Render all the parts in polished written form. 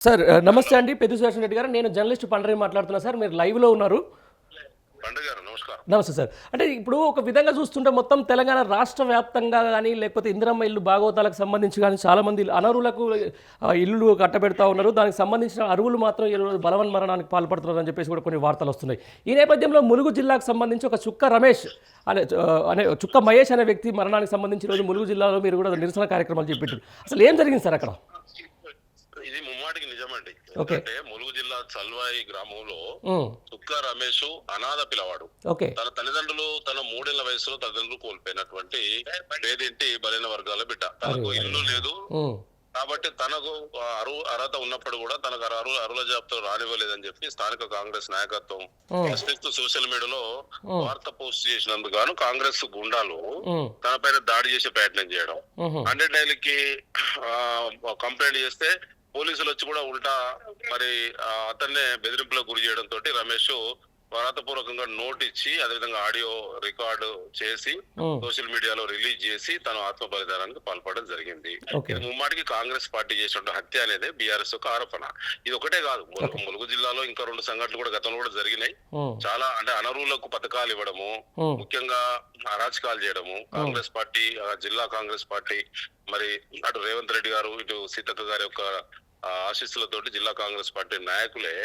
Sir నమస్తే అండి. పెద్ది సుదర్శన్ రెడ్డి గారు. నేను జర్నలిస్ట్ పండరి మాట్లాడుతున్నా సార్. మీరు లైవ్‌లో ఉన్నారు. నమస్కారం. నమస్తే సార్. అంటే ఇప్పుడు ఒక విధంగా చూస్తుంటే మొత్తం తెలంగాణ రాష్ట్ర వ్యాప్తంగా గానీ, లేకపోతే ఇందిరమ్మ ఇల్లు భాగవతాలకు సంబంధించి గానీ చాలామంది అనర్హులకు ఇల్లులు కట్టబెడతా ఉన్నారు. దానికి సంబంధించిన అర్హులు మాత్రం ఈరోజు బలవన్మరణానికి పాల్పడుతున్నారని చెప్పేసి కూడా కొన్ని వార్తలు వస్తున్నాయి. ఈ నేపథ్యంలో ములుగు జిల్లాకు సంబంధించి ఒక చుక్క రమేష్ అనే చుక్క మహేష్ అనే వ్యక్తి మరణానికి సంబంధించి ఈరోజు ములుగు జిల్లాలో మీరు కూడా నిరసన కార్యక్రమాలు చేపట్టారు. అసలు ఏం జరిగింది సార్ అక్కడ? ఇది ముమ్మాటికి నిజమండి. ఓకే. అంటే ములుగు జిల్లా చల్వాయి గ్రామంలో తుక్క రమేష్ అనాథ పిల్లవాడు. ఓకే. తన తల్లిదండ్రులు తన 3 ఏళ్ల వయసులో తల్లిదండ్రులు కోల్పోయినటువంటి పేదింటి బలైన వర్గాల బిడ్డ. తనకు ఇల్లు లేదు కాబట్టి తనకు అర్హత ఉన్నప్పుడు కూడా తనకు అర్హుల జాబితాలో రానివ్వలేదని చెప్పి స్థానిక కాంగ్రెస్ నాయకత్వం ప్రశ్నిస్తూ సోషల్ మీడియాలో వార్త పోస్ట్ చేసినందుకు గాను కాంగ్రెస్ గుండాలు తన పైన దాడి చేసే ప్రయత్నం చేయడం, 100 డైలీకి కంప్లైంట్ చేస్తే పోలీసులు వచ్చి కూడా ఉల్టా మరి అతన్నే బెదిరింపులకు గురి చేయడం తోటి రమేష్ వ్రాతపూర్వకంగా నోట్ ఇచ్చి అదేవిధంగా ఆడియో రికార్డు చేసి సోషల్ మీడియాలో రిలీజ్ చేసి తను ఆత్మ బలిదానానికి పాల్పడడం జరిగింది. ఇది ముమ్మాటికి కాంగ్రెస్ పార్టీ చేసిన హత్య అనేది బీఆర్ఎస్ యొక్క ఆరోపణ. ఇది ఒకటే కాదు, ములుగు జిల్లాలో ఇంకా 2 సంఘటనలు కూడా గతంలో కూడా జరిగినాయి. చాలా అంటే అనర్హులకు పథకాలు ఇవ్వడము, ముఖ్యంగా అరాచకాలు చేయడము, కాంగ్రెస్ పార్టీ జిల్లా కాంగ్రెస్ పార్టీ మరి అటు రేవంత్ రెడ్డి గారు ఇటు సీతక్క గారి యొక్క ఆశీస్సులతోటి జిల్లా కాంగ్రెస్ పార్టీ నాయకులే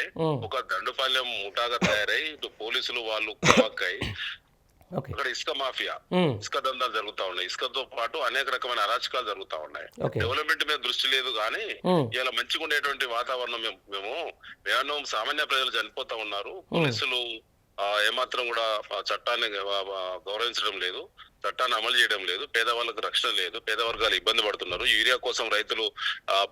ఒక దండుపాలెం ముఠాగా తయారై ఇటు పోలీసులు వాళ్ళు కుమ్మక్కై అక్కడ ఇసుక మాఫియా, ఇసుక దందాలు జరుగుతా ఉన్నాయి. ఇసుకతో పాటు అనేక రకమైన అరాచకాలు జరుగుతా ఉన్నాయి. డెవలప్మెంట్ మీద దృష్టి లేదు కానీ ఇలా మంచిగా ఉండేటువంటి వాతావరణం మేము సామాన్య ప్రజలు చనిపోతా ఉన్నారు. పోలీసులు ఏమాత్రం కూడా చట్టాన్ని గౌరవించడం లేదు, చట్టాన్ని అమలు చేయడం లేదు, పేదవాళ్ళకు రక్షణ లేదు, పేద వర్గాలు ఇబ్బంది పడుతున్నారు. యూరియా కోసం రైతులు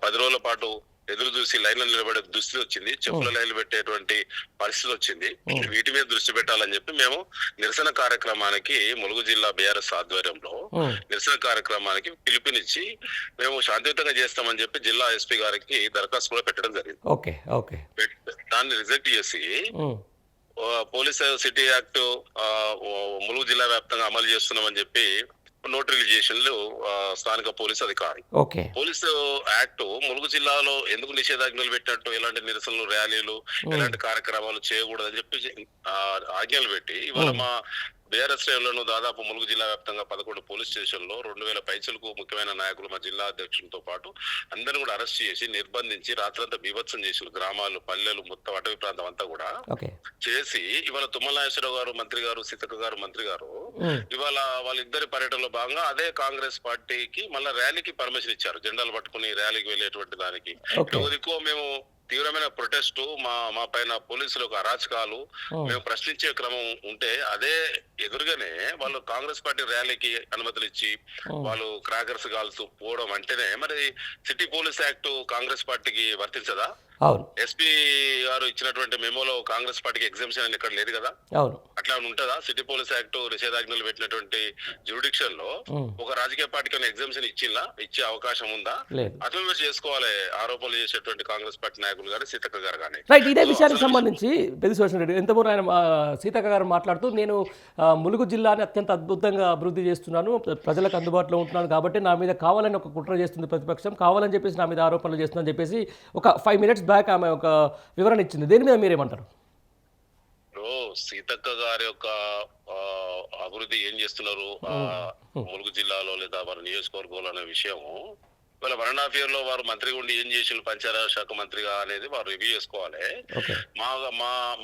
10 రోజుల పాటు ఎదురు చూసి లైన్లో నిలబడే దుస్థితి వచ్చింది, చెప్పుల లైన్లు పెట్టేటువంటి పరిస్థితి వచ్చింది. వీటి మీద దృష్టి పెట్టాలని చెప్పి మేము నిరసన కార్యక్రమానికి ములుగు జిల్లా బీఆర్ఎస్ ఆధ్వర్యంలో నిరసన కార్యక్రమానికి పిలుపునిచ్చి మేము శాంతియుతంగా చేస్తామని చెప్పి జిల్లా ఎస్పీ గారికి దరఖాస్తు కూడా పెట్టడం జరిగింది. దాన్ని రిజెక్ట్ చేసి పోలీస్ సిటీ యాక్ట్ ములుగు జిల్లా వ్యాప్తంగా అమలు చేస్తున్నామని చెప్పి నోటిఫికేషన్లు స్థానిక పోలీసు అధికారి. పోలీసు యాక్ట్ ములుగు జిల్లాలో ఎందుకు నిషేధాజ్ఞలు పెట్టినట్టు, ఎలాంటి నిరసనలు, ర్యాలీలు, ఎలాంటి కార్యక్రమాలు చేయకూడదని చెప్పి ఆజ్ఞలు పెట్టి ఇవాళ మా బీఆర్ఎస్ శ్రేణులను దాదాపు ములుగు జిల్లా వ్యాప్తంగా 11 పోలీస్ స్టేషన్లో 2000 పైసలకు ముఖ్యమైన నాయకులు మా జిల్లా అధ్యక్షులతో పాటు అందరిని కూడా అరెస్ట్ చేసి నిర్బంధించి రాత్రంతా బీభత్సం చేసి గ్రామాలు, పల్లెలు, మొత్తం అటవీ ప్రాంతం అంతా కూడా చేసి ఇవాళ తుమ్మల నాగేశ్వరరావు గారు మంత్రి గారు, సీతక్క గారు మంత్రి గారు ఇవాళ వాళ్ళిద్దరి పర్యటనలో భాగంగా అదే కాంగ్రెస్ పార్టీకి మళ్ళా ర్యాలీకి పర్మిషన్ ఇచ్చారు. జెండాలు పట్టుకుని ర్యాలీకి వెళ్ళేటువంటి దానికి ఎక్కువ మేము తీవ్రమైన ప్రొటెస్ట్, మా పైన పోలీసులకు అరాచకాలు మేము ప్రశ్నించే క్రమం ఉంటే అదే ఎదురుగానే వాళ్ళు కాంగ్రెస్ పార్టీ ర్యాలీకి అనుమతులు ఇచ్చి వాళ్ళు క్రాకర్స్ కాల్స్తూ పోవడం అంటేనే మరి సిటీ పోలీస్ యాక్ట్ కాంగ్రెస్ పార్టీకి వర్తించదా? ఎస్పీ గారు ఇచ్చినటువంటి మెమోలో కాంగ్రెస్ పార్టీకి ఎగ్జామ్షన్ అని ఇక్కడ లేదు కదా, అట్లా ఉంటుందా? సిటీ పోలీస్ యాక్ట్ నిషేధాజ్ఞలు పెట్టినటువంటి జ్యూరిడిక్షన్ లో ఒక రాజకీయ పార్టీకి ఎగ్జామ్షన్ ఇచ్చే అవకాశం ఉందా? అట్లా మీరు చేసుకోవాలి ఆరోపణలు చేసేటువంటి కాంగ్రెస్ పార్టీ నాయకులు గారు, సీతక్క గారు కానీ. రైట్, ఇదే విషయానికి సంబంధించి పెద్ది సుదర్శన్ రెడ్డి ఎంతమూరు ఆయన సీతక్క గారు మాట్లాడుతూ నేను ములుగు జిల్లాని అత్యంత అద్భుతంగా అభివృద్ధి చేస్తున్నాను, ప్రజలకు అందుబాటులో ఉంటున్నాను కాబట్టి నా మీద కావాలని ఒక కుట్ర చేస్తుంది ప్రతిపక్షం, కావాలని చెప్పేసి నా మీద ఆరోపణలు చేస్తుందని చెప్పేసి ఒక 5 minutes బ్యాక్ ఆమె ఒక వివరణ ఇచ్చింది. దేని మీద మీరేమంటారు? సీతక్క గారి యొక్క అభివృద్ధి ఏం చేస్తున్నారు ములుగు జిల్లాలో లేదా వారి నియోజకవర్గంలో అనే విషయం వాళ్ళ 1.5 year లో వారు మంత్రిగా ఉండి ఏం చేసిన పంచాయతీరాజ్ శాఖ మంత్రిగా అనేది వారు రివ్యూ చేసుకోవాలి.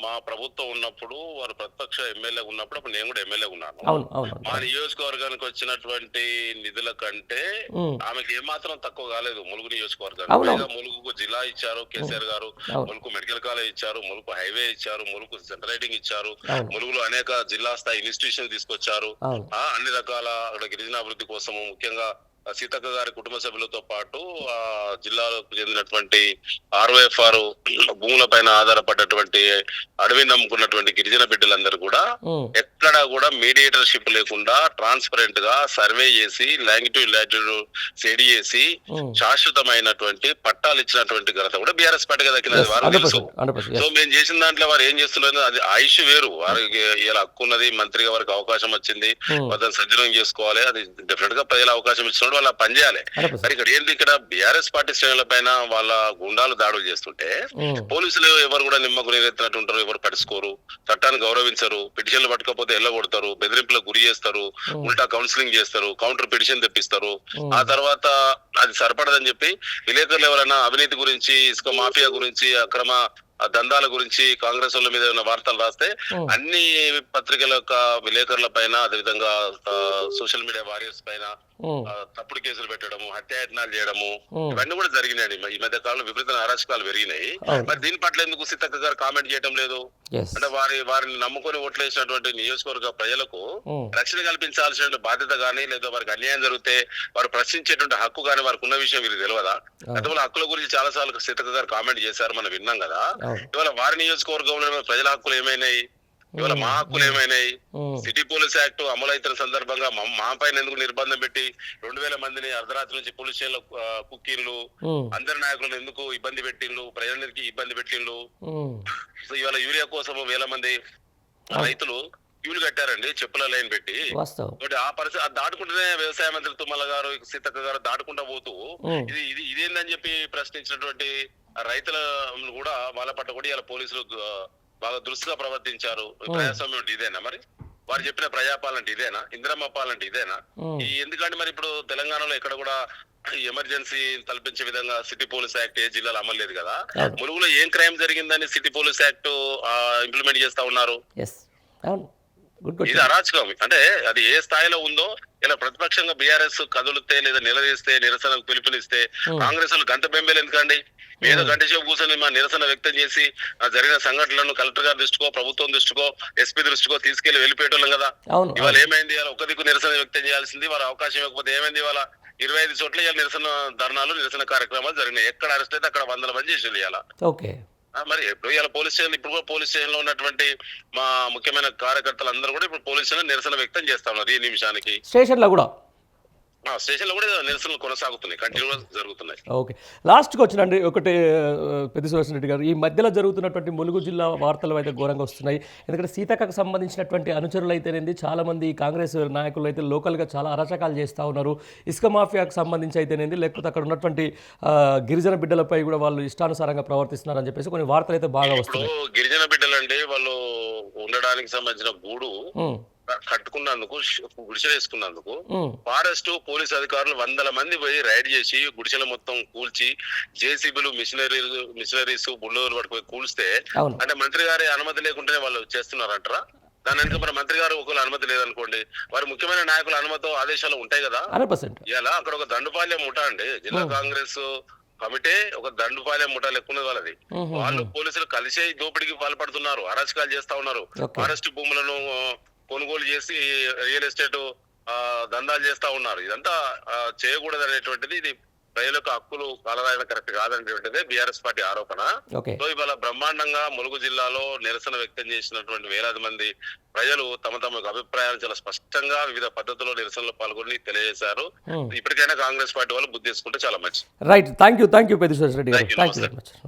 మా ప్రభుత్వం ఉన్నప్పుడు వారు ప్రతిపక్ష ఎమ్మెల్యే ఉన్నప్పుడు అప్పుడు నేను కూడా ఎమ్మెల్యే ఉన్నాను. మా నియోజకవర్గానికి వచ్చినటువంటి నిధుల కంటే ఆమెకి ఏమాత్రం తక్కువ కాలేదు ములుగు నియోజకవర్గానికి. ములుగుకు జిల్లా ఇచ్చారు కేసీఆర్ గారు, ములుగు మెడికల్ కాలేజ్ ఇచ్చారు, ములుగు హైవే ఇచ్చారు, ములుగు సెంట్రల్ రైటింగ్ ఇచ్చారు, ములుగులో అనేక జిల్లా స్థాయి ఇన్స్టిట్యూషన్ తీసుకొచ్చారు. అన్ని రకాల అక్కడ గిరిజనాభివృద్ధి కోసము ముఖ్యంగా సీతక్క గారి కుటుంబ సభ్యులతో పాటు జిల్లాకు చెందినటువంటి ROFR భూముల పైన ఆధారపడ్డటువంటి అడవి నమ్ముకున్నటువంటి గిరిజన బిడ్డలందరూ కూడా ఎక్కడా కూడా మీడియేటర్షిప్ లేకుండా ట్రాన్స్పరెంట్ గా సర్వే చేసి లాంగిట్యూడ్ లాటిట్యూడ్ స్టడీ చేసి శాశ్వతమైనటువంటి పట్టాలు ఇచ్చినటువంటి ఘనత కూడా బీఆర్ఎస్ పార్టీగా దక్కినది వారు తెలుసు. సో మేము చేసిన దాంట్లో వారు ఏం చేస్తున్నారు అది ఆయుష్ వేరు. వారికి ఇలా హక్కు ఉన్నది, మంత్రిగా వారికి అవకాశం వచ్చింది, వారిని సజ్జనం చేసుకోవాలి, అది డెఫినెట్ గా ప్రజల అవకాశం ఇచ్చినప్పుడు వాళ్ళు పనిచేయాలి. 100%. మరి ఇక్కడ ఏంటి, ఇక్కడ బీఆర్ఎస్ పార్టీ శ్రేణుల పైన వాళ్ళ గుండాలు దాడులు చేస్తుంటే పోలీసులు ఎవరు కూడా నిమ్మకు నీరెత్తినట్టు ఉంటారు, ఎవరు పడుచుకోరు, చట్టాన్ని గౌరవించరు, పిటిషన్లు పట్టుకపోతే ఎల్లగొడతారు, బెదిరింపులకు గురి చేస్తారు, ఉల్టా కౌన్సిలింగ్ చేస్తారు, కౌంటర్ పిటిషన్ తెప్పిస్తారు. ఆ తర్వాత అది సరిపడదని చెప్పి విలేకరులు ఎవరైనా అవినీతి గురించి, ఇసుక మాఫియా గురించి, అక్రమ దందాల గురించి కాంగ్రెస్ వాళ్ళ మీద ఏమైనా వార్తలు రాస్తే అన్ని పత్రికల యొక్క విలేకరుల పైన, అదేవిధంగా సోషల్ మీడియా వారియర్స్ పైన తప్పుడు కేసులు పెట్టడము, హత్యాయత్నాలు చేయడము, ఇవన్నీ కూడా జరిగినాయి. ఈ మధ్య కాలంలో విపరీత అరాచకాలు పెరిగినాయి. మరి దీని పట్ల ఎందుకు సీతక్క గారు కామెంట్ చేయడం లేదు? అంటే వారిని నమ్ముకొని ఓట్లేసినటువంటి నియోజకవర్గ ప్రజలకు రక్షణ కల్పించాల్సిన బాధ్యత గానీ, లేదా వారికి అన్యాయం జరిగితే వారు ప్రశ్నించేటువంటి హక్కు గానీ వారికి ఉన్న విషయం వీరికి తెలియదా? గతంలో హక్కుల గురించి చాలా సార్లు సీతక్క గారు కామెంట్ చేశారు, మనం విన్నాం కదా. ఇవాళ వారి నియోజకవర్గంలో ప్రజల హక్కులు ఏమైనాయి, ఇవాళ మా హక్కులు ఏమైనాయి? సిటీ పోలీస్ యాక్ట్ అమలు అవుతున్న సందర్భంగా మా పైన ఎందుకు నిర్బంధం పెట్టి 2000 మందిని అర్ధరాత్రి నుంచి పోలీస్ స్టేషన్ లో కుక్కీళ్ళు, అందరి నాయకులను ఎందుకు ఇబ్బంది పెట్టిండ్రు, ప్రజలందరికీ ఇబ్బంది పెట్టిండ్రు? సో ఇవాళ యూరియా కోసం 1000 మంది రైతులు క్యూలు కట్టారండి, చెప్పుల లైన్ పెట్టి. ఆ పరిస్థితి దాటుకుంటేనే వ్యవసాయ మంత్రి తుమ్మల గారు, సీతక్క గారు దాటుకుంటా పోతూ ఇదేందని చెప్పి ప్రశ్నించినటువంటి రైతులను కూడా వాళ్ళ పట్ల కూడా ఇలా పోలీసులు బాగా దృష్టిగా ప్రవర్తించారు. ప్రజాస్వామ్యం అంటే ఇదేనా? మరి వారు చెప్పిన ప్రజాపాలన అంటే ఇదేనా? ఇందిరమ్మ పాలన అంటే ఇదేనా? ఎందుకంటే మరి ఇప్పుడు తెలంగాణలో ఎక్కడ కూడా ఎమర్జెన్సీ తలపించే విధంగా సిటీ పోలీస్ యాక్ట్ ఏ జిల్లాలో అమలు లేదు కదా. ములుగులో ఏం క్రైమ్ జరిగిందని సిటీ పోలీస్ యాక్ట్ ఇంప్లిమెంట్ చేస్తా ఉన్నారు. ఇది అరాచకం. అంటే అది ఏ స్థాయిలో ఉందో, ఇలా ప్రతిపక్షంగా బీఆర్ఎస్ కదులుతే లేదా నిలదీస్తే, నిరసనకు పిలుపునిస్తే కాంగ్రెస్ వాళ్ళు గంట బెంబేలు ఎందుకండి? ఏదో గంట సేపు కూర్చొని మా నిరసన వ్యక్తం చేసి జరిగిన సంఘటనలను కలెక్టర్ గారి దృష్టికో, ప్రభుత్వం దృష్టికో, ఎస్పీ దృష్టికో తీసుకెళ్లి వెళ్ళిపోయేటోళ్ళం కదా. ఇవాళ ఏమైంది? ఇవాళ ఒక దిక్కు నిరసన వ్యక్తం చేయాల్సింది, వారు అవకాశం ఇవ్వకపోతే ఏమైంది? ఇవాళ 25 చోట్ల ఇవాళ నిరసన ధర్నాలు, నిరసన కార్యక్రమాలు జరిగినాయి. ఎక్కడ అరెస్ట్ అయితే అక్కడ 100 మంది చేసి ఇవాళ. మరి ఎప్పుడు ఇలా పోలీస్ స్టేషన్, ఇప్పుడు కూడా పోలీస్ స్టేషన్ లో ఉన్నటువంటి మా ముఖ్యమైన కార్యకర్తలు అందరూ కూడా ఇప్పుడు పోలీస్ స్టేషన్ నిరసన వ్యక్తం చేస్తా ఉన్నారు. ఈ నిమిషానికి స్టేషన్ లో కూడా నిరసనలు కొనసాగుతున్నాయి, కంటిన్యూగా జరుగుతున్నాయి. ఓకే, లాస్ట్కి వచ్చినండి ఒకటి పెద్దిసుదర్శన్ రెడ్డి గారు, ఈ మధ్యలో జరుగుతున్నటువంటి ములుగు జిల్లా వార్తలు అయితే ఘోరంగా వస్తున్నాయి. ఎందుకంటే సీతక్కకు సంబంధించినటువంటి అనుచరులు అయితేనేది చాలామంది కాంగ్రెస్ నాయకులు అయితే లోకల్గా చాలా అరాచకాలు చేస్తూ ఉన్నారు. ఇసుక మాఫియాకు సంబంధించి అయితేనేది, లేకపోతే అక్కడ ఉన్నటువంటి గిరిజన బిడ్డలపై కూడా వాళ్ళు ఇష్టానుసారంగా ప్రవర్తిస్తున్నారని చెప్పేసి కొన్ని వార్తలు అయితే బాగా వస్తున్నాయి. గిరిజన బిడ్డలండి, వాళ్ళు ఉండడానికి సంబంధించిన గూడు కట్టుకున్నందుకు, గుడిసెలు వేసుకున్నందుకు ఫారెస్ట్ పోలీస్ అధికారులు 100 మంది పోయి రైడ్ చేసి గుడిసెలు మొత్తం కూల్చి, జేసీబీలు, మిషనరీస్, బుల్డోజర్లు పట్టుకుపోయి కూల్స్తే, అంటే మంత్రి గారి అనుమతి లేకుండానే వాళ్ళు చేస్తున్నారంటారా? దాని వెనుక మన మంత్రి గారు ఒకవేళ అనుమతి లేదనుకోండి, వారి ముఖ్యమైన నాయకుల అనుమతితో ఆదేశాలు ఉంటాయి కదా. ఇలా అక్కడ ఒక దండుపాల్యం ముఠా అండి, జిల్లా కాంగ్రెస్ కమిటీ ఒక దండుపాలెం ముఠా లెక్కున్నది వాళ్ళది. వాళ్ళు పోలీసులు కలిసే దోపిడీకి పాల్పడుతున్నారు, అరాచకాలు చేస్తా ఉన్నారు, ఫారెస్ట్ భూములను కొనుగోలు చేసి రియల్ ఎస్టేట్ దందాలు చేస్తా ఉన్నారు. ఇదంతా చేయకూడదు అనేటువంటిది, ఇది ప్రజల యొక్క హక్కులు కాలరాయడం కరెక్ట్ కాదనేటువంటిదే బీఆర్ఎస్ పార్టీ ఆరోపణ. సో ఇవాళ బ్రహ్మాండంగా ములుగు జిల్లాలో నిరసన వ్యక్తం చేసినటువంటి వేలాది మంది ప్రజలు తమ తమ అభిప్రాయాలు చాలా స్పష్టంగా వివిధ పద్ధతుల్లో నిరసనలో పాల్గొని తెలియజేశారు. ఇప్పటికైనా కాంగ్రెస్ పార్టీ వాళ్ళు బుద్ధి చేసుకుంటే చాలా మంచిది. రైట్, థ్యాంక్ యూ పెద్దిసుదర్శన్ రెడ్డి గారు.